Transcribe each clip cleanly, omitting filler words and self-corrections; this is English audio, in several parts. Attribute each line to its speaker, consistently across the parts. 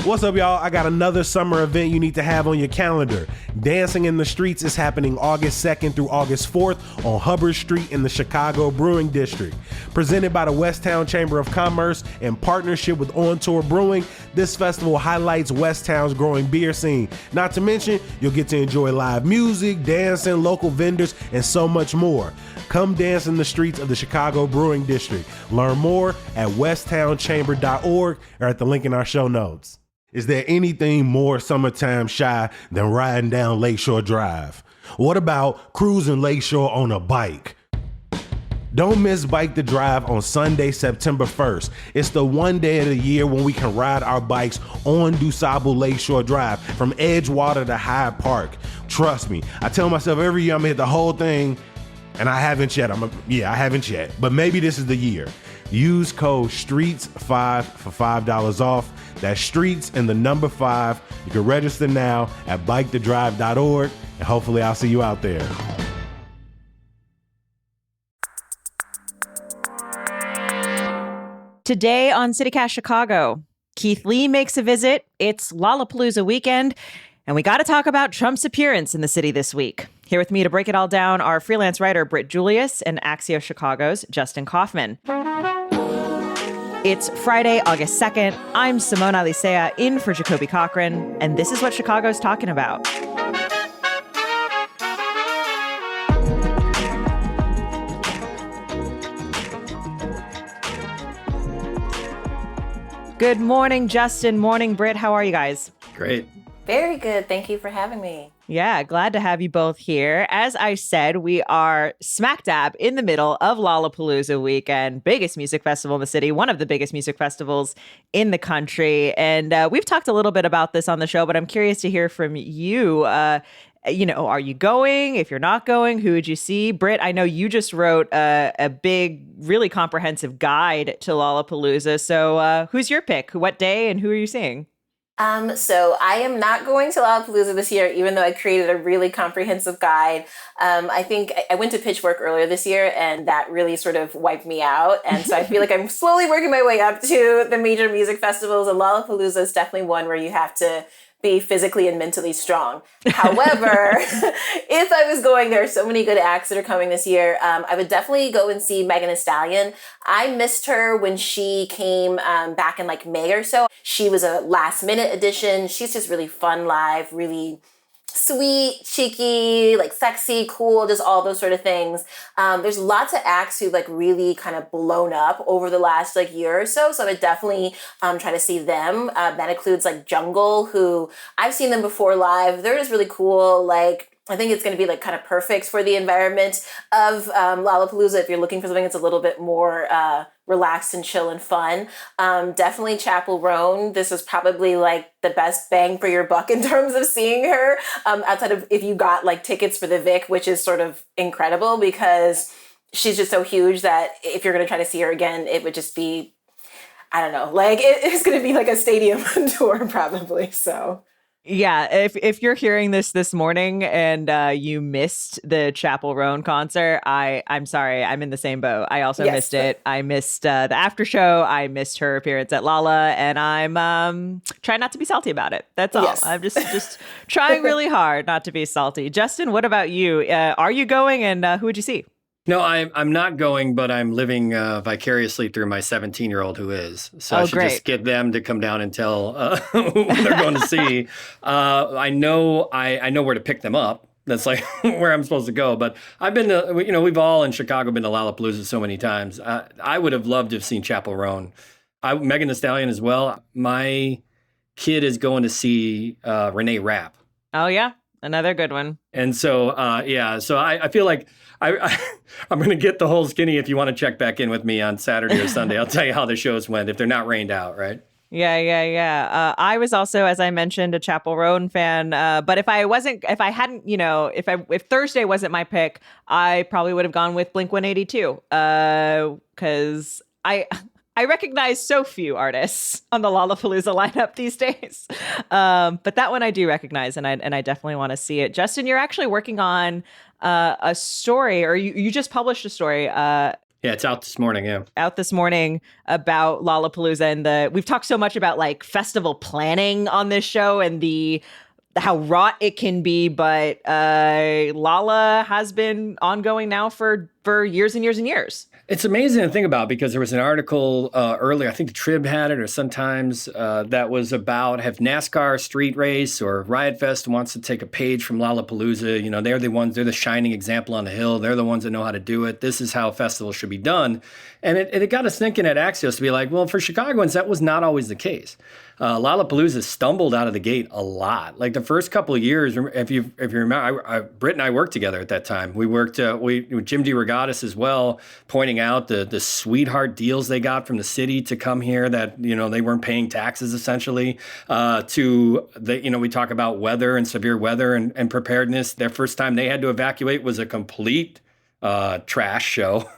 Speaker 1: What's up, y'all? I got another summer event you need to have on your calendar. Dancing in the Streets is happening August 2nd through August 4th on Hubbard Street in the Chicago Brewing District. Presented by the Westtown Chamber of Commerce in partnership with On Tour Brewing, this festival highlights Westtown's growing beer scene. Not to mention, you'll get to enjoy live music, dancing, local vendors, and so much more. Come dance in the streets of the Chicago Brewing District. Learn more at westtownchamber.org or at the link in our show notes. Is there anything more summertime shy than riding down Lakeshore Drive? What about cruising Lakeshore on a bike? Don't miss Bike the Drive on Sunday, September 1st. It's the one day of the year when we can ride our bikes on DuSable Lakeshore Drive from Edgewater to Hyde Park. Trust me, I tell myself every year I'm gonna hit the whole thing, and I haven't yet. I haven't yet, but maybe this is the year. Use code STREETS5 for $5 off. That's STREETS and the number 5. You can register now at bikethedrive.org, and hopefully I'll see you out there.
Speaker 2: Today on CityCast Chicago, Keith Lee makes a visit. It's Lollapalooza weekend, and we got to talk about Trump's appearance in the city this week. Here with me to break it all down are freelance writer Britt Julius and Axios Chicago's Justin Kaufman. It's Friday, August 2nd. I'm Simone Alicea in for Jacoby Cochran, and this is what Chicago's talking about. Good morning, Justin. Morning, Britt. How are you guys?
Speaker 3: Great.
Speaker 4: Very good. Thank you for having me.
Speaker 2: Yeah, glad to have you both here. As I said, we are smack dab in the middle of Lollapalooza weekend, biggest music festival in the city, one of the biggest music festivals in the country. And we've talked a little bit about this on the show, but I'm curious to hear from you. Are you going? If you're not going, who would you see? Britt, I know you just wrote a big, really comprehensive guide to Lollapalooza. So who's your pick? What day and who are you seeing?
Speaker 4: So I am not going to Lollapalooza this year, even though I created a really comprehensive guide. I think I went to Pitchfork earlier this year, and that really sort of wiped me out. And so I feel like I'm slowly working my way up to the major music festivals, and Lollapalooza is definitely one where you have to be physically and mentally strong. However, if I was going, there are so many good acts that are coming this year. I would definitely go and see Megan Thee Stallion. I missed her when she came back in like May or so. She was a last minute addition. She's just really fun live, really sweet, cheeky, like sexy, cool, just all those sort of things. There's lots of acts who've like really kind of blown up over the last like year or so. So I would definitely try to see them. That includes like Jungle, who I've seen them before live. They're just really cool. Like, I think it's going to be like kind of perfect for the environment of Lollapalooza if you're looking for something that's a little bit more relaxed and chill and fun. Definitely Chappell Roan. This was probably like the best bang for your buck in terms of seeing her, outside of if you got like tickets for the Vic, which is sort of incredible because she's just so huge that if you're going to try to see her again, it would just be, I don't know, like it's going to be like a stadium tour probably. So
Speaker 2: yeah, if you're hearing this morning and you missed the Chappell Roan concert, I'm sorry, I'm in the same boat. I also missed it. I missed the after show. I missed her appearance at Lolla, and I'm trying not to be salty about it. That's all. Yes. I'm just trying really hard not to be salty. Justin, what about you? Are you going, and who would you see?
Speaker 3: No, I'm not going, but I'm living vicariously through my 17-year-old who is. So I should just get them to come down and tell who they're going to see. I know where to pick them up. That's like where I'm supposed to go. But I've been to, we've all in Chicago been to Lollapalooza so many times. I would have loved to have seen Chappell Roan. Megan Thee Stallion as well. My kid is going to see Renee Rapp.
Speaker 2: Oh, yeah. Another good one.
Speaker 3: And so, so I feel like I'm going to get the whole skinny if you want to check back in with me on Saturday or Sunday. I'll tell you how the shows went if they're not rained out, right?
Speaker 2: Yeah. I was also, as I mentioned, a Chappell Roan fan. But if Thursday wasn't my pick, I probably would have gone with Blink-182. Because I recognize so few artists on the Lollapalooza lineup these days. But that one I do recognize, and I definitely want to see it. Justin, you're actually working on a story, or you just published a story
Speaker 3: Yeah, it's out this morning. Yeah.
Speaker 2: Out this morning about Lollapalooza, and we've talked so much about like festival planning on this show and how wrought it can be, but Lolla has been ongoing now for years and years and years.
Speaker 3: It's amazing to think about, because there was an article earlier, I think the Trib had it, or sometimes that was about, have NASCAR street race or Riot Fest wants to take a page from Lollapalooza. You know, they're the shining example on the hill. They're the ones that know how to do it. This is how festivals should be done. And it got us thinking at Axios to be like, well, for Chicagoans, that was not always the case. Lollapalooza stumbled out of the gate a lot. Like the first couple of years, if you remember, Britt and I worked together at that time. We worked with Jim DeRogatis as well, pointing out the sweetheart deals they got from the city to come here, that, you know, they weren't paying taxes essentially, we talk about weather and severe weather and preparedness. Their first time they had to evacuate was a complete trash show.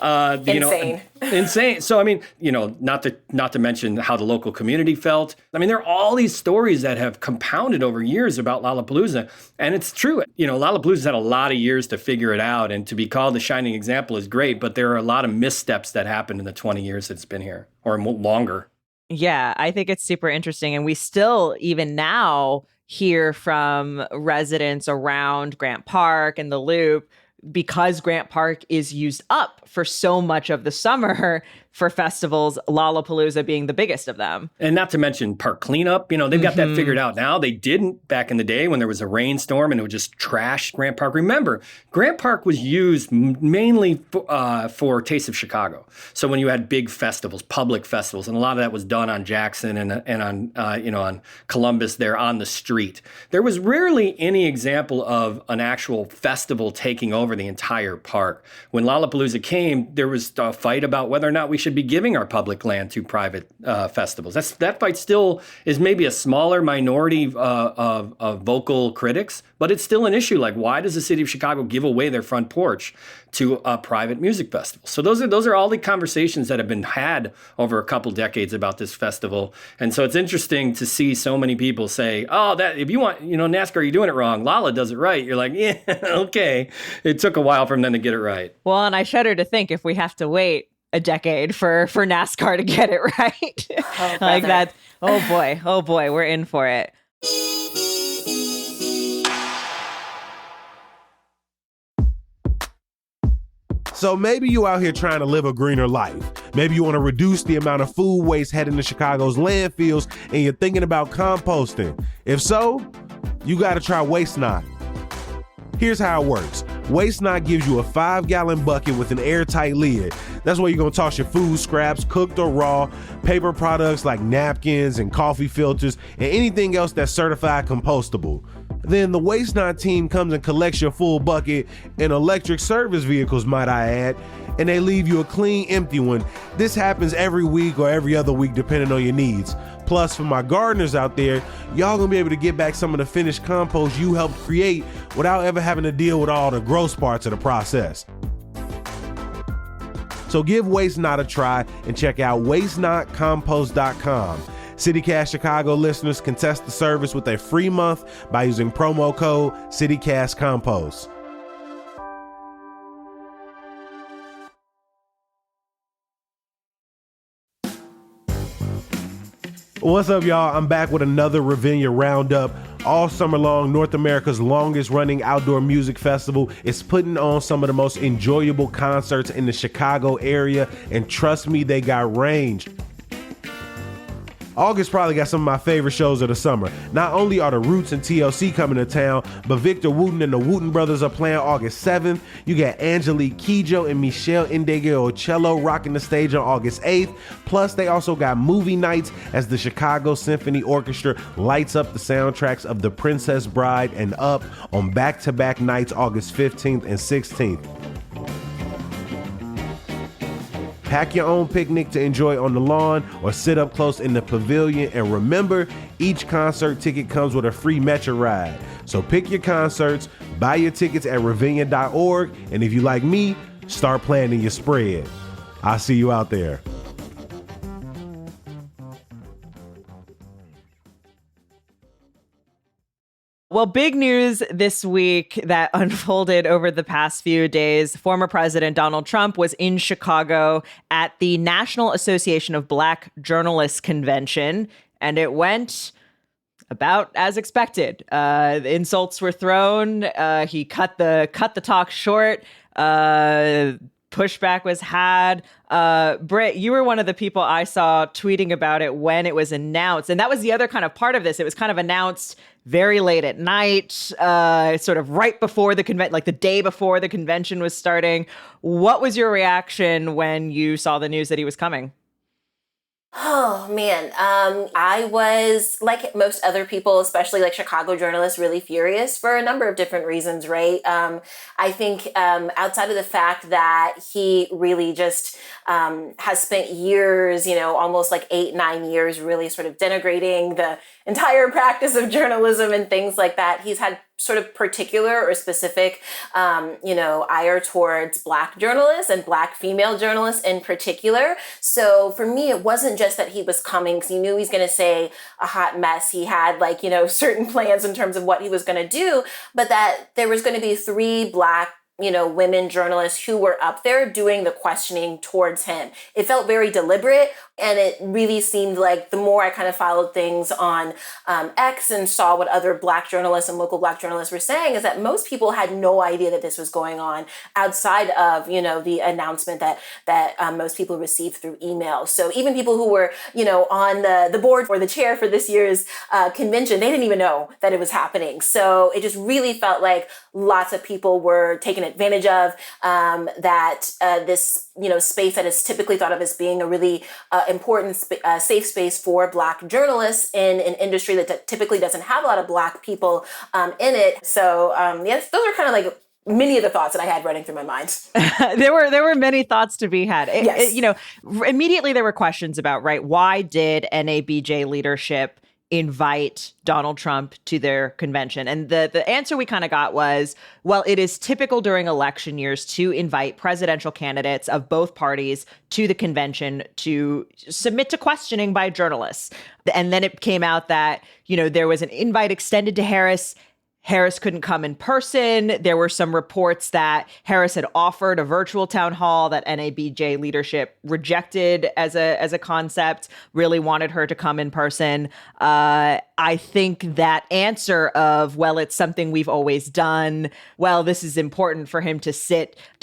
Speaker 4: Insane.
Speaker 3: Insane. So, I mean, you know, not to mention how the local community felt. I mean, there are all these stories that have compounded over years about Lollapalooza. And it's true. You know, Lollapalooza's had a lot of years to figure it out, and to be called the shining example is great, but there are a lot of missteps that happened in the 20 years it's been here, or longer.
Speaker 2: Yeah, I think it's super interesting. And we still, even now, hear from residents around Grant Park and the Loop, because Grant Park is used up for so much of the summer for festivals, Lollapalooza being the biggest of them.
Speaker 3: And not to mention park cleanup. You know, they've got that figured out now. They didn't back in the day when there was a rainstorm and it would just trash Grant Park. Remember, Grant Park was used mainly for Taste of Chicago. So when you had big festivals, public festivals, and a lot of that was done on Jackson and on Columbus there on the street. There was rarely any example of an actual festival taking over the entire park. When Lollapalooza came, there was a fight about whether or not we should be giving our public land to private festivals. That fight still is maybe a smaller minority of vocal critics, but it's still an issue. Like, why does the city of Chicago give away their front porch to a private music festival? So those are all the conversations that have been had over a couple decades about this festival. And so it's interesting to see so many people say, oh, that if you want, NASCAR, you're doing it wrong. Lolla does it right. You're like, yeah, okay. It took a while for them to get it right.
Speaker 2: Well, and I shudder to think if we have to wait a decade for NASCAR to get it right.
Speaker 4: Oh,
Speaker 2: like that. Oh boy, we're in for it.
Speaker 1: So maybe you out here trying to live a greener life. Maybe you want to reduce the amount of food waste heading to Chicago's landfills, and you're thinking about composting. If so, you got to try Waste Not. Here's how it works. Waste Not gives you a 5-gallon bucket with an airtight lid. That's where you're going to toss your food scraps, cooked or raw, paper products like napkins and coffee filters, and anything else that's certified compostable. Then the Waste Not team comes and collects your full bucket in electric service vehicles, might I add, and they leave you a clean, empty one. This happens every week or every other week, depending on your needs. Plus, for my gardeners out there, y'all gonna be able to get back some of the finished compost you helped create without ever having to deal with all the gross parts of the process. So give Waste Not a try and check out wastenotcompost.com. CityCast Chicago listeners can test the service with a free month by using promo code CityCastCompost. What's up, y'all? I'm back with another Ravinia Roundup. All summer long, North America's longest running outdoor music festival is putting on some of the most enjoyable concerts in the Chicago area, and trust me, they got range. August probably got some of my favorite shows of the summer. Not only are the Roots and TLC coming to town, but Victor Wooten and the Wooten Brothers are playing August 7th. You got Angelique Kidjo and Michelle Ndegeocello rocking the stage on August 8th. Plus, they also got movie nights as the Chicago Symphony Orchestra lights up the soundtracks of The Princess Bride and Up on back-to-back nights August 15th and 16th. Pack your own picnic to enjoy on the lawn or sit up close in the pavilion. And remember, each concert ticket comes with a free Metro ride. So pick your concerts, buy your tickets at ravinia.org, and if you like me, start planning your spread. I'll see you out there.
Speaker 2: Well, big news this week that unfolded over the past few days. Former President Donald Trump was in Chicago at the National Association of Black Journalists convention, and it went about as expected. The insults were thrown. He cut the talk short. Pushback was had. Britt, you were one of the people I saw tweeting about it when it was announced. And that was the other kind of part of this. It was kind of announced very late at night, sort of right before the convention, like the day before the convention was starting. What was your reaction when you saw the news that he was coming?
Speaker 4: Oh, man. I was, like most other people, especially like Chicago journalists, really furious for a number of different reasons, right? I think outside of the fact that he really just has spent years, almost like 8-9 years, really sort of denigrating the entire practice of journalism and things like that. He's had sort of particular or specific, ire towards Black journalists and Black female journalists in particular. So for me, it wasn't just that he was coming because he knew he's going to say a hot mess. He had certain plans in terms of what he was going to do, but that there was going to be 3 Black women journalists who were up there doing the questioning towards him. It felt very deliberate. And it really seemed like the more I kind of followed things on X and saw what other Black journalists and local Black journalists were saying, is that most people had no idea that this was going on outside of, the announcement that most people received through email. So even people who were, on the board or the chair for this year's convention, they didn't even know that it was happening. So it just really felt like lots of people were taken advantage of, that this, space that is typically thought of as being a really important safe space for Black journalists in an industry that typically doesn't have a lot of Black people in it. So yes, those are kind of like many of the thoughts that I had running through my mind.
Speaker 2: There were many thoughts to be had.
Speaker 4: Yes.
Speaker 2: Immediately there were questions about, right, why did NABJ leadership invite Donald Trump to their convention? And the answer we kind of got was, well, it is typical during election years to invite presidential candidates of both parties to the convention to submit to questioning by journalists. And then it came out that, there was an invite extended to Harris. Harris couldn't come in person. There were some reports that Harris had offered a virtual town hall that NABJ leadership rejected as a concept, really wanted her to come in person. I think that answer of, well, it's something we've always done. Well, this is important for him to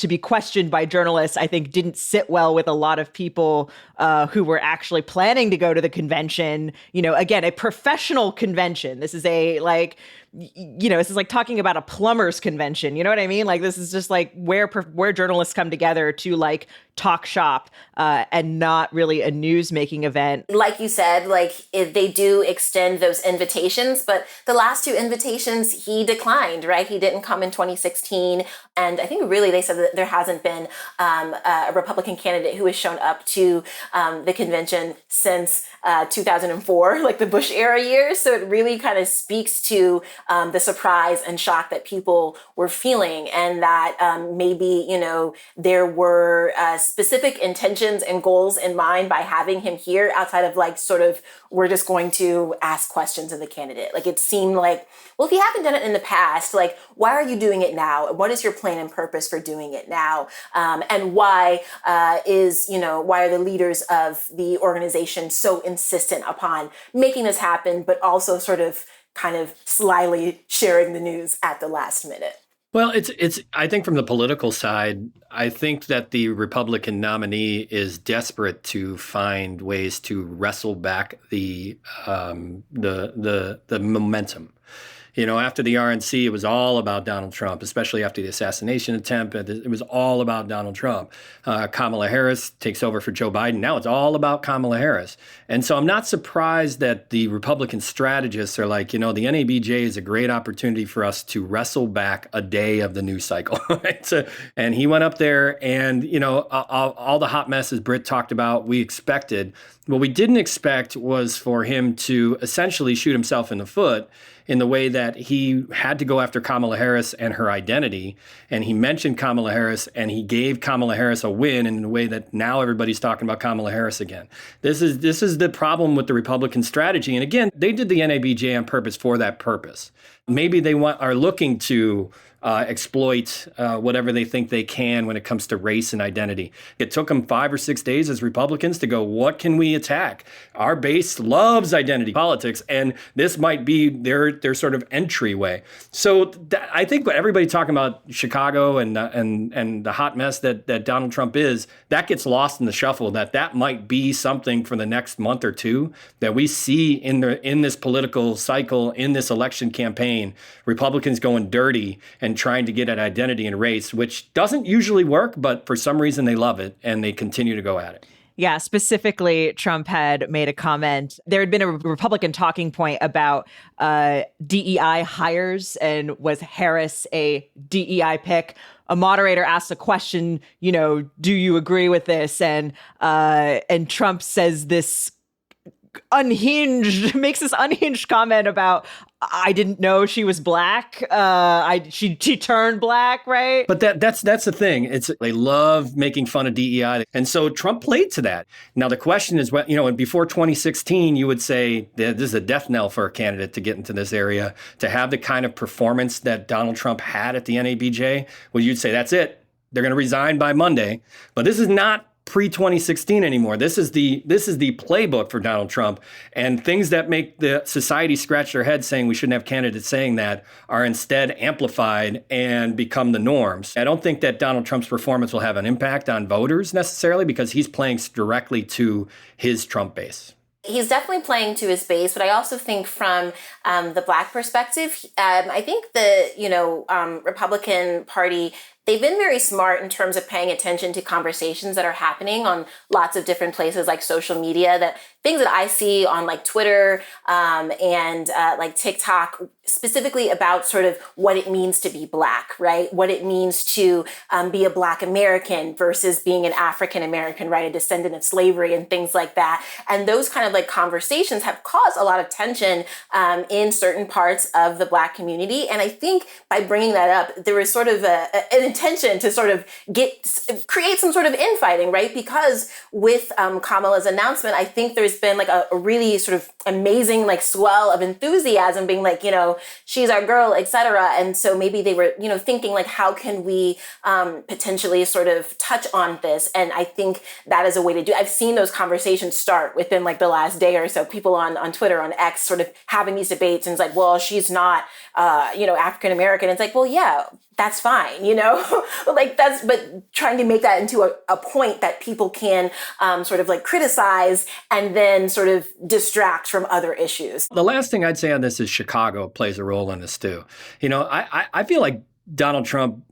Speaker 2: be questioned by journalists, I think didn't sit well with a lot of people who were actually planning to go to the convention. Again, a professional convention. This is this is like talking about a plumbers convention. You know what I mean? Like, this is just like where journalists come together to talk shop and not really a news making event.
Speaker 4: Like you said, they do extend those invitations, but the last 2 invitations he declined, right? He didn't come in 2016. And I think really they said that there hasn't been a Republican candidate who has shown up to the convention since 2004, like the Bush era years. So it really kind of speaks to the surprise and shock that people were feeling, and that maybe, there were specific intentions and goals in mind by having him here outside of we're just going to ask questions of the candidate. It seemed like, well, if you haven't done it in the past, why are you doing it now? What is your plan and purpose for doing it now? And why are the leaders of the organization so insistent upon making this happen, but also sort of kind of slyly sharing the news at the last minute?
Speaker 3: Well, it's. I think from the political side, I think that the Republican nominee is desperate to find ways to wrestle back the momentum. After the RNC, it was all about Donald Trump, especially after the assassination attempt. It was all about Donald Trump. Kamala Harris takes over for Joe Biden. Now it's all about Kamala Harris. And so I'm not surprised that the Republican strategists are like, the NABJ is a great opportunity for us to wrestle back a day of the news cycle. Right? And he went up there and, all the hot messes Britt talked about, we expected. What we didn't expect was for him to essentially shoot himself in the foot in the way that that he had to go after Kamala Harris and her identity. And he mentioned Kamala Harris, and he gave Kamala Harris a win in a way that now everybody's talking about Kamala Harris again. This is the problem with the Republican strategy. And again, they did the NABJ on purpose for that purpose. Maybe they are looking to exploit whatever they think they can when it comes to race and identity. It took them 5 or 6 days as Republicans to go, what can we attack? Our base loves identity politics, and this might be their sort of entryway. So I think everybody talking about Chicago and the hot mess that Donald Trump is, that gets lost in the shuffle, that might be something for the next month or two that we see in this political cycle, in this election campaign, Republicans going dirty and trying to get at identity and race, which doesn't usually work, but for some reason they love it and they continue to go at it.
Speaker 2: Yeah, specifically, Trump had made a comment. There had been a Republican talking point about DEI hires, and was Harris a DEI pick? A moderator asked a question, do you agree with this? And Trump says this makes this unhinged comment about, I didn't know she was black. She turned black, right?
Speaker 3: But that's the thing. They love making fun of DEI, and so Trump played to that. Now the question is, before 2016, you would say that this is a death knell for a candidate to get into this area, to have the kind of performance that Donald Trump had at the NABJ. Well, you'd say that's it. They're going to resign by Monday. But this is not pre-2016 anymore. This is the playbook for Donald Trump, and things that make the society scratch their head saying we shouldn't have candidates saying that are instead amplified and become the norms. I don't think that Donald Trump's performance will have an impact on voters necessarily, because he's playing directly to his Trump base.
Speaker 4: He's definitely playing to his base, but I also think from the Black perspective, I think the Republican Party, they've been very smart in terms of paying attention to conversations that are happening on lots of different places like social media, that things that I see on like Twitter and like TikTok, specifically about sort of what it means to be Black, right? What it means to be a Black American versus being an African American, right? A descendant of slavery and things like that. And those kind of like conversations have caused a lot of tension in certain parts of the Black community. And I think by bringing that up, there was sort of an intention to sort of create some sort of infighting, right? Because with Kamala's announcement, I think there's been like a really sort of amazing like swell of enthusiasm, being like, she's our girl, etc. And so maybe they were, thinking like, how can we potentially sort of touch on this? And I think that is a way to do. I've seen those conversations start within like the last day or so. People on Twitter, on X, sort of having these debates, and it's like, well, she's not, African American. It's like, well, yeah, that's fine, but trying to make that into a point that people can sort of like criticize and then sort of distract from other issues.
Speaker 3: The last thing I'd say on this is Chicago plays a role in this too. I feel like Donald Trump,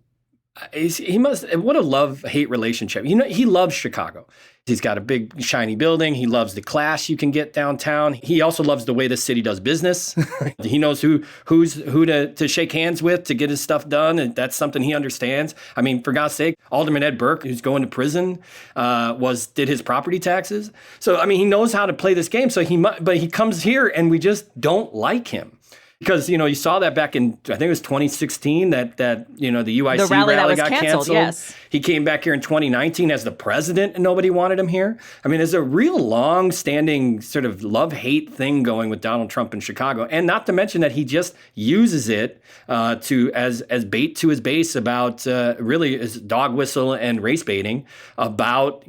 Speaker 3: what a love-hate relationship. He loves Chicago. He's got a big, shiny building. He loves the class you can get downtown. He also loves the way the city does business. He knows who to shake hands with to get his stuff done, and that's something he understands. I mean, for God's sake, Alderman Ed Burke, who's going to prison, did his property taxes. So, I mean, he knows how to play this game. So but he comes here, and we just don't like him. Because, you saw that back in, I think it was 2016, that the UIC rally got canceled.
Speaker 2: Yes.
Speaker 3: He came back here in 2019 as the president, and nobody wanted him here. I mean, there's a real long-standing sort of love-hate thing going with Donald Trump in Chicago. And not to mention that he just uses it as bait to his base about really as dog whistle and race baiting about,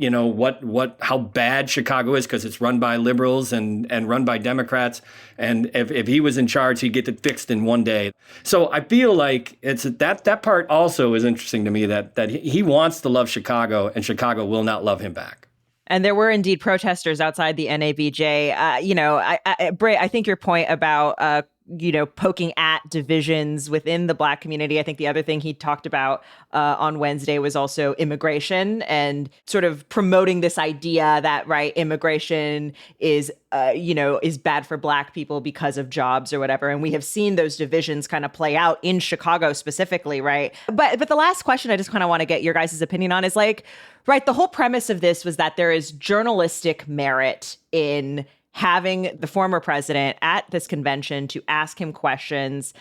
Speaker 3: how bad Chicago is, because it's run by liberals and run by Democrats. And if he was in charge, he'd get it fixed in one day. So I feel like it's that part also is interesting to me, that he wants to love Chicago, and Chicago will not love him back.
Speaker 2: And there were indeed protesters outside the NABJ. Bray, I think your point about poking at divisions within the Black community. I think the other thing he talked about on Wednesday was also immigration, and sort of promoting this idea that, right, immigration is bad for Black people because of jobs or whatever. And we have seen those divisions kind of play out in Chicago specifically, right? But the last question I just kind of want to get your guys' opinion on is like, right, the whole premise of this was that there is journalistic merit in having the former president at this convention to ask him questions,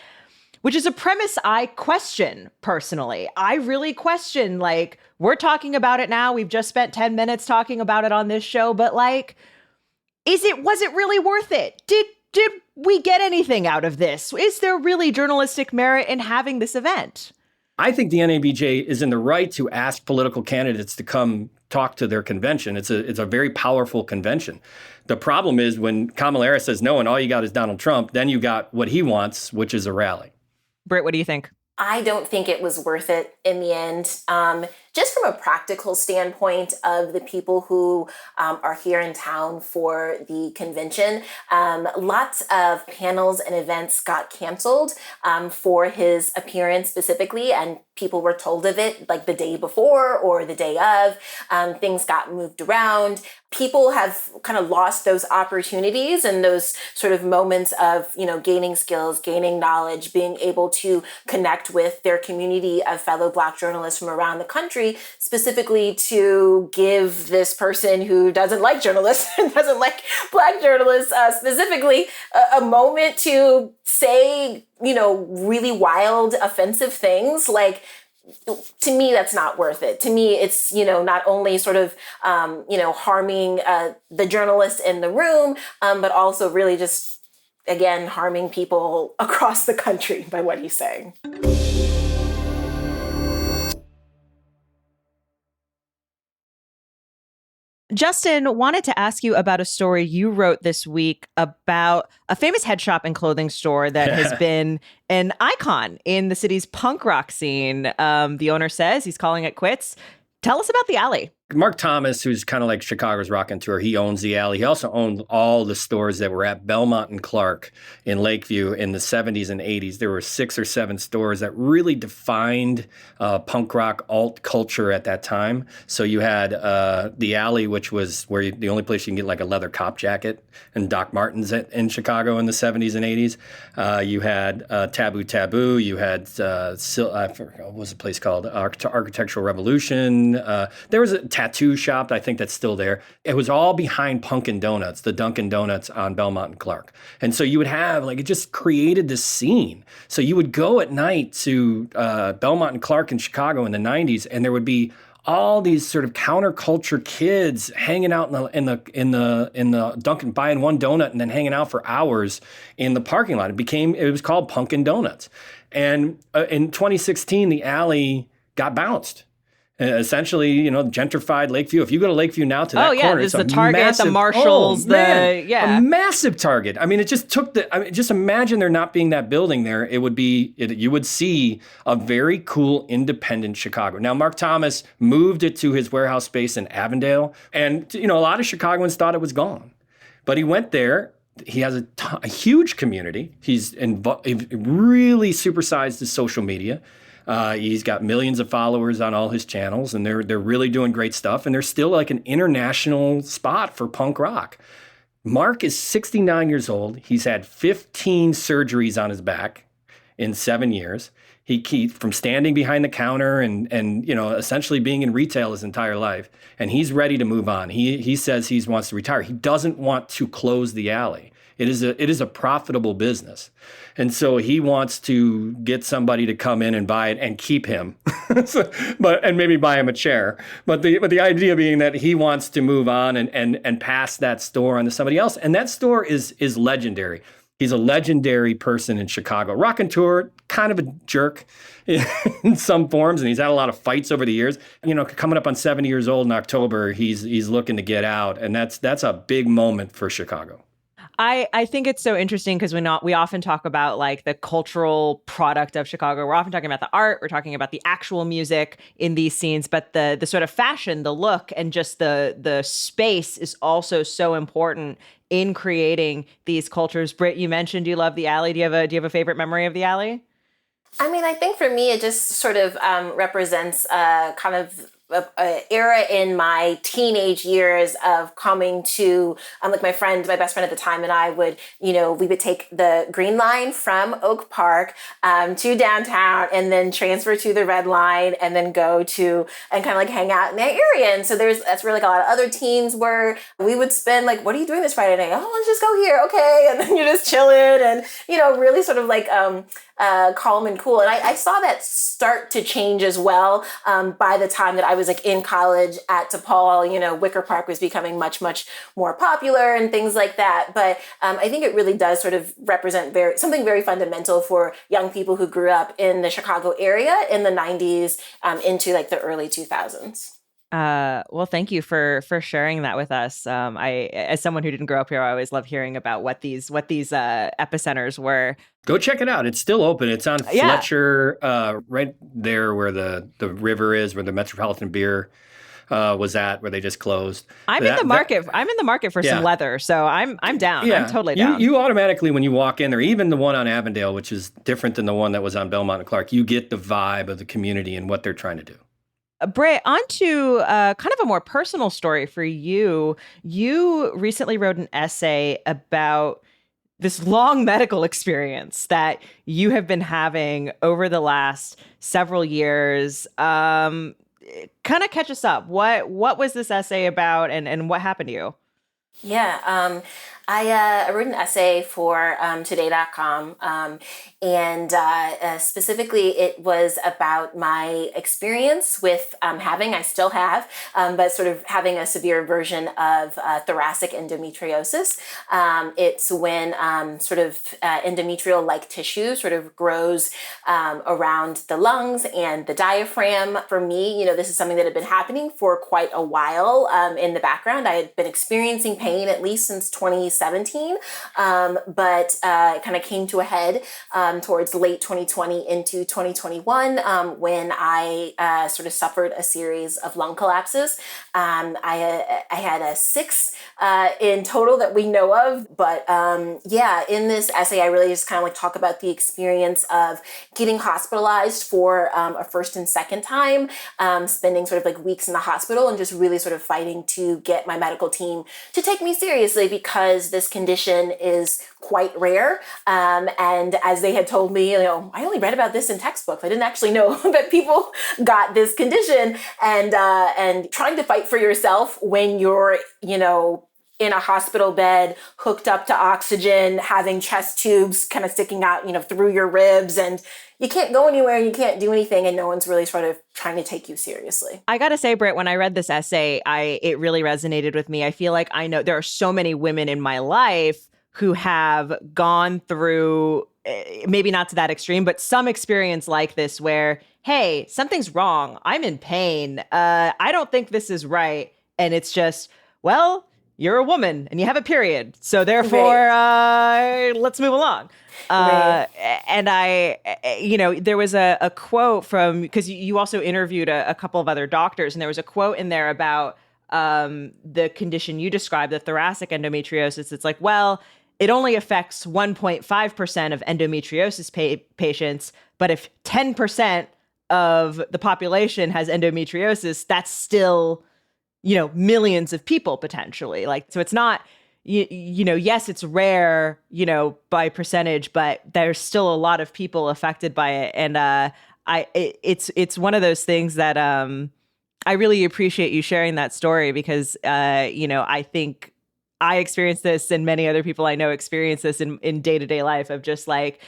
Speaker 2: which is a premise I question personally. I really question, like, we're talking about it now. We've just spent 10 minutes talking about it on this show, but like, was it really worth it? Did we get anything out of this? Is there really journalistic merit in having this event?
Speaker 3: I think the NABJ is in the right to ask political candidates to come talk to their convention. It's a very powerful convention. The problem is when Kamala Harris says no and all you got is Donald Trump, then you got what he wants, which is a rally.
Speaker 2: Britt, what do you think?
Speaker 4: I don't think it was worth it in the end. Just from a practical standpoint of the people who are here in town for the convention, lots of panels and events got canceled for his appearance specifically, and people were told of it like the day before or the day of. Things got moved around. People have kind of lost those opportunities and those sort of moments of, gaining skills, gaining knowledge, being able to connect with their community of fellow Black journalists from around the country, specifically to give this person who doesn't like journalists and doesn't like Black journalists specifically a moment to say, really wild, offensive things. Like, to me, that's not worth it. To me, it's, not only sort of, harming the journalist in the room, but also really just, again, harming people across the country by what he's saying.
Speaker 2: Justin, wanted to ask you about a story you wrote this week about a famous head shop and clothing store that has been an icon in the city's punk rock scene. The owner says he's calling it quits. Tell us about the alley.
Speaker 3: Mark Thomas, who's kind of like Chicago's Raconteur, he owns the alley. He also owned all the stores that were at Belmont and Clark in Lakeview in the 70s and 80s. There were 6 or 7 stores that really defined punk rock alt culture at that time. So you had the alley, which was where the only place you can get like a leather cop jacket, and Doc Martens in Chicago in the 70s and 80s. You had Taboo. You had, I forgot, what was the place called? Architectural Revolution. There was a tattoo shop, I think that's still there. It was all behind Punkin' Donuts, the Dunkin' Donuts on Belmont and Clark. And so you would have, it just created this scene. So you would go at night to Belmont and Clark in Chicago in the 90s, and there would be all these sort of counterculture kids hanging out in the Dunkin', buying one donut and then hanging out for hours in the parking lot. It was called Punkin' Donuts. And in 2016, the alley got bounced. Essentially, gentrified Lakeview. If you go to Lakeview now to that corner,
Speaker 2: there's the Target, the Marshalls,
Speaker 3: a massive Target. I mean, it just took just imagine there not being that building there. You would see a very cool independent Chicago. Now, Mark Thomas moved it to his warehouse space in Avondale, and a lot of Chicagoans thought it was gone, but he went there. He has a huge community. He's really supersized his social media. He's got millions of followers on all his channels, and they're really doing great stuff. And they're still like an international spot for punk rock. Mark is 69 years old. He's had 15 surgeries on his back in 7 years. He from standing behind the counter and essentially being in retail his entire life. And he's ready to move on. He says he wants to retire. He doesn't want to close the alley. It is a profitable business. And so he wants to get somebody to come in and buy it and keep him, and maybe buy him a chair. But the idea being that he wants to move on and pass that store on to somebody else. And that store is legendary. He's a legendary person in Chicago. Raconteur, kind of a jerk in some forms, and he's had a lot of fights over the years. Coming up on 70 years old in October, he's looking to get out, and that's a big moment for Chicago.
Speaker 2: I think it's so interesting because we often talk about like the cultural product of Chicago. We're often talking about the art. We're talking about the actual music in these scenes, but the sort of fashion, the look, and just the space is also so important in creating these cultures. Britt, you mentioned you love the alley. Do you have a favorite memory of the alley?
Speaker 4: I mean, I think for me, it just sort of represents kind of era in my teenage years of coming to, like my best friend at the time and I would, we would take the Green Line from Oak Park to downtown and then transfer to the Red Line and then go to and kind of like hang out in that area. And so that's where like a lot of other teens were. We would spend like, what are you doing this Friday night? Oh, let's just go here. Okay. And then you're just chilling and, really sort of like calm and cool. And I saw that start to change as well by the time that I was like in college at DePaul. Wicker Park was becoming much, much more popular and things like that. But I think it really does sort of represent something very fundamental for young people who grew up in the Chicago area in the 90s into like the early 2000s.
Speaker 2: Well, thank you for sharing that with us. As someone who didn't grow up here, I always love hearing about what these epicenters were.
Speaker 3: Go check it out. It's still open. It's on Fletcher, right there where the river is, where the Metropolitan Beer was at, where they just closed.
Speaker 2: I'm in the market for some leather, so I'm down. Yeah. I'm totally down.
Speaker 3: You automatically, when you walk in there, even the one on Avondale, which is different than the one that was on Belmont and Clark, you get the vibe of the community and what they're trying to do.
Speaker 2: Bray, on to kind of a more personal story for you. You recently wrote an essay about this long medical experience that you have been having over the last several years. Kind of catch us up. What was this essay about and what happened to you?
Speaker 4: Yeah, I wrote an essay for Today.com, and specifically it was about my experience with I still have, but sort of having a severe version of thoracic endometriosis. It's when sort of endometrial-like tissue sort of grows around the lungs and the diaphragm. For me, this is something that had been happening for quite a while in the background. I had been experiencing pain at least since 2017, but it kind of came to a head towards late 2020 into 2021 when I sort of suffered a series of lung collapses. I had 6 in total that we know of, but in this essay I really just kind of like talk about the experience of getting hospitalized for a first and second time, spending sort of like weeks in the hospital and just really sort of fighting to get my medical team to take me seriously because this condition is quite rare. And as they had told me, I only read about this in textbooks. I didn't actually know that people got this condition, and trying to fight for yourself when you're, in a hospital bed, hooked up to oxygen, having chest tubes kind of sticking out, through your ribs, and you can't go anywhere and you can't do anything, and no one's really sort of trying to take you seriously.
Speaker 2: I gotta say, Britt, when I read this essay, it really resonated with me. I feel like I know there are so many women in my life who have gone through, maybe not to that extreme, but some experience like this where, hey, something's wrong. I'm in pain. I don't think this is right. And it's just, well, you're a woman and you have a period. So therefore, let's move along. And there was a quote from, because you also interviewed a couple of other doctors, and there was a quote in there about the condition you described, the thoracic endometriosis. It's like, well, it only affects 1.5% of endometriosis patients, but if 10% of the population has endometriosis, that's still, millions of people potentially. So it's not, yes, it's rare, by percentage, but there's still a lot of people affected by it. And it's one of those things that I really appreciate you sharing that story because, I think I experienced this and many other people I know experience this in day-to-day life of just like,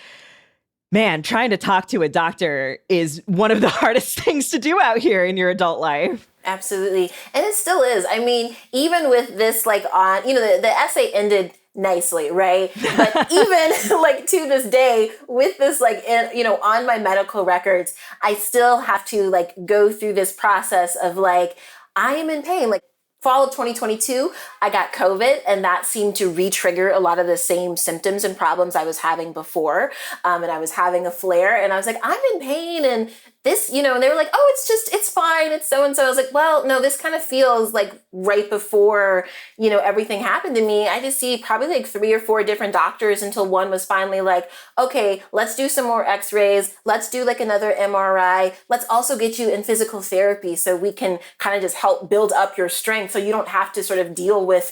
Speaker 2: man, trying to talk to a doctor is one of the hardest things to do out here in your adult life.
Speaker 4: Absolutely. And it still is. I mean, even with this, the essay ended nicely, right? But even to this day with this, on my medical records, I still have to go through this process of I am in pain. Fall of 2022, I got COVID, and that seemed to re-trigger a lot of the same symptoms and problems I was having before. And I was having a flare, and I was like, I'm in pain, and this, and they were like, oh, it's fine. It's so-and-so. I was like, well, no, this kind of feels like right before, everything happened to me. I just see probably like 3 or 4 different doctors until one was finally like, okay, let's do some more x-rays. Let's do like another MRI. Let's also get you in physical therapy so we can kind of just help build up your strength so you don't have to sort of deal with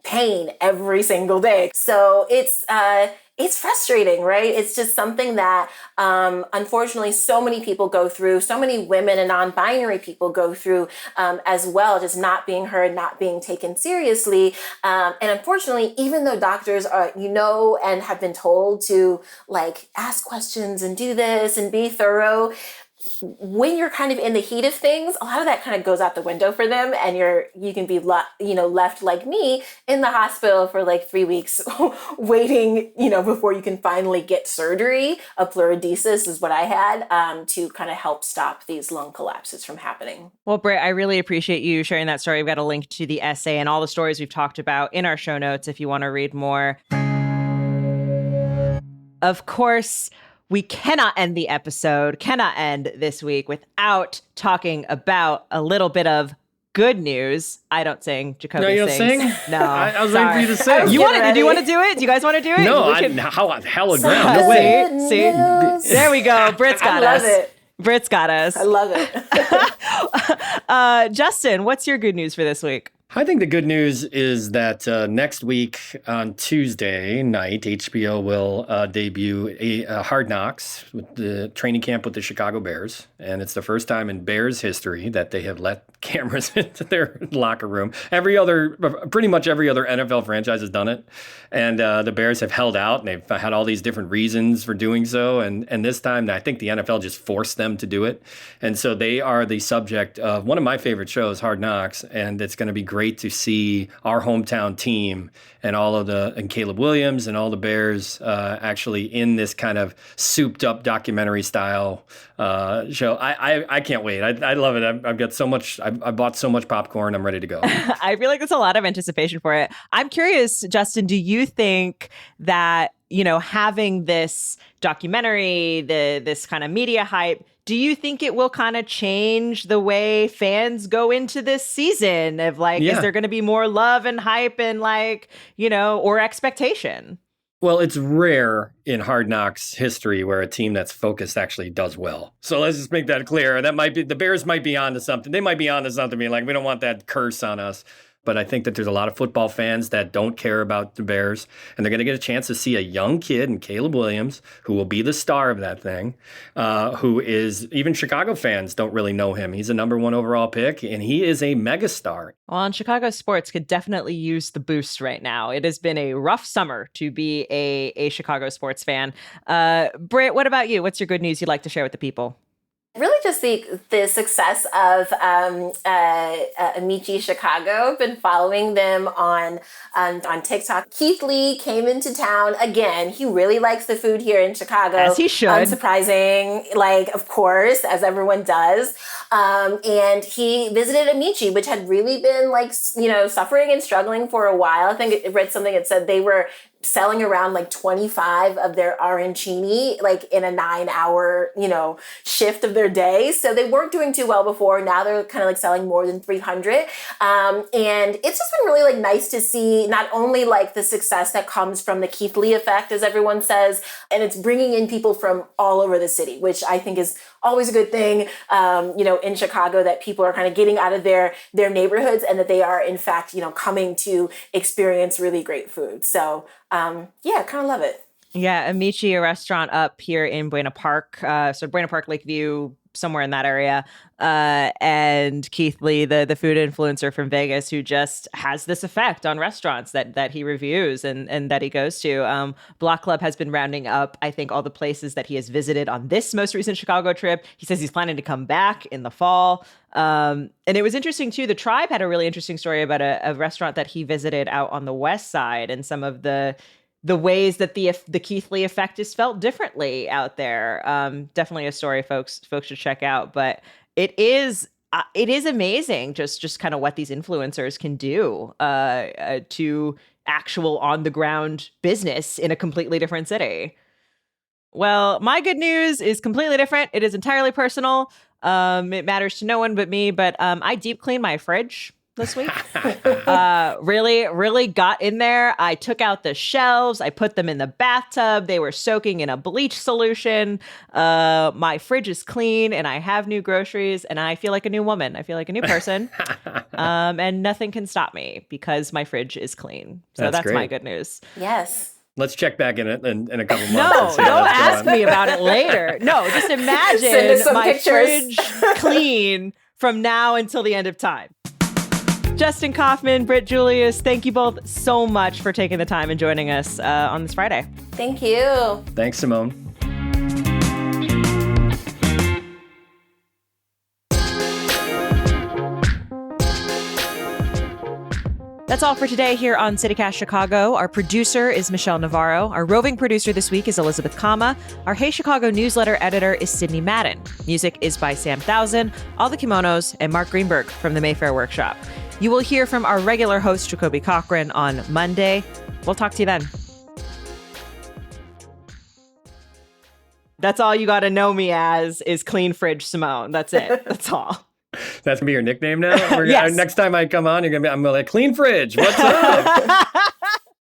Speaker 4: pain every single day. So it's frustrating, right? It's just something that, unfortunately, so many people go through, so many women and non-binary people go through as well, just not being heard, not being taken seriously. And unfortunately, even though doctors are, and have been told to like ask questions and do this and be thorough, when you're kind of in the heat of things, a lot of that kind of goes out the window for them, and you can be left like me in the hospital for like 3 weeks waiting, before you can finally get surgery. A pleurodesis is what I had to kind of help stop these lung collapses from happening.
Speaker 2: Well, Britt, I really appreciate you sharing that story. We've got a link to the essay and all the stories we've talked about in our show notes if you want to read more. Of course, we cannot end this week without talking about a little bit of good news. I don't sing. Jacoby
Speaker 3: No, you don't
Speaker 2: sings.
Speaker 3: sing?
Speaker 2: No.
Speaker 3: I was waiting for you to sing.
Speaker 2: Do you want to do it? Do you guys want to do it?
Speaker 3: No, how hallowed ground. No way.
Speaker 2: See? There we go. Britt's got us.
Speaker 4: I love it.
Speaker 2: Britt's got us.
Speaker 4: I love
Speaker 2: it. Justin, what's your good news for this week?
Speaker 3: I think the good news is that next week on Tuesday night, HBO will debut a Hard Knocks with the training camp with the Chicago Bears. And it's the first time in Bears history that they have let cameras into their locker room. Pretty much every other NFL franchise has done it. And the Bears have held out, and they've had all these different reasons for doing so. And this time, I think the NFL just forced them to do it. And so they are the subject of one of my favorite shows, Hard Knocks. And it's going to be great to see our hometown team and Caleb Williams and all the Bears actually in this kind of souped up documentary style show. I can't wait. I love it. I've got so much. I bought so much popcorn. I'm ready to go.
Speaker 2: I feel like there's a lot of anticipation for it. I'm curious, Justin, do you think that, having this documentary, this kind of media hype, do you think it will kind of change the way fans go into this season of is there going to be more love and hype and or expectation?
Speaker 3: Well, it's rare in Hard Knocks history where a team that's focused actually does well. So let's just make that clear. That might be, the Bears might be onto something. They might be onto something, being like, we don't want that curse on us. But I think that there's a lot of football fans that don't care about the Bears, and they're going to get a chance to see a young kid in Caleb Williams, who will be the star of that thing, who is, even Chicago fans don't really know him. He's a number 1 overall pick, and he is a megastar.
Speaker 2: Well, and Chicago sports could definitely use the boost right now. It has been a rough summer to be a Chicago sports fan. Britt, what about you? What's your good news you'd like to share with the people?
Speaker 4: Really just the success of Amici Chicago. I've been following them on TikTok. Keith Lee came into town again. He really likes the food here in Chicago.
Speaker 2: As he should.
Speaker 4: Unsurprising, of course, as everyone does. And he visited Amici, which had really been suffering and struggling for a while. I think it read something that said they were selling around 25 of their arancini in a 9-hour shift of their day. So they weren't doing too well before. Now they're kind of selling more than 300. And it's just been really nice to see not only the success that comes from the Keith Lee effect, as everyone says, and it's bringing in people from all over the city, which I think is always a good thing, in Chicago, that people are kind of getting out of their neighborhoods and that they are, in fact, coming to experience really great food. So, kind of love it.
Speaker 2: Yeah, Amici, a restaurant up here in Buena Park. So Buena Park, Lakeview, somewhere in that area. And Keith Lee, the food influencer from Vegas, who just has this effect on restaurants that he reviews and that he goes to. Block Club has been rounding up, I think, all the places that he has visited on this most recent Chicago trip. He says he's planning to come back in the fall. And it was interesting, too. The Tribe had a really interesting story about a restaurant that he visited out on the West Side and some of the ways that the Keith Lee effect is felt differently out there. Definitely a story folks should check out. But it is amazing just kind of what these influencers can do to actual on the ground business in a completely different city. Well, my good news is completely different. It is entirely personal. It matters to no one but me, but I deep cleaned my fridge this week. Really got in there. I took out the shelves. I put them in the bathtub. They were soaking in a bleach solution. My fridge is clean and I have new groceries and I feel like a new woman. I feel like a new person. And nothing can stop me because my fridge is clean. So that's my good news.
Speaker 4: Yes.
Speaker 3: Let's check back in a couple months.
Speaker 2: No, don't ask me about it later. No, just imagine my fridge clean from now until the end of time. Justin Kaufman, Britt Julius, thank you both so much for taking the time and joining us on this Friday.
Speaker 4: Thank you.
Speaker 3: Thanks, Simone.
Speaker 2: That's all for today here on CityCast Chicago. Our producer is Michelle Navarro. Our roving producer this week is Elizabeth Kama. Our Hey Chicago newsletter editor is Sydney Madden. Music is by Sam Thousand, All the Kimonos, and Mark Greenberg from the Mayfair Workshop. You will hear from our regular host, Jacoby Cochran, on Monday. We'll talk to you then. That's all you got to know me as is Clean Fridge Simone. That's it. That's all.
Speaker 3: That's gonna be your nickname now?
Speaker 2: Yes.
Speaker 3: Next time I come on, I'm gonna be like, Clean Fridge, what's up?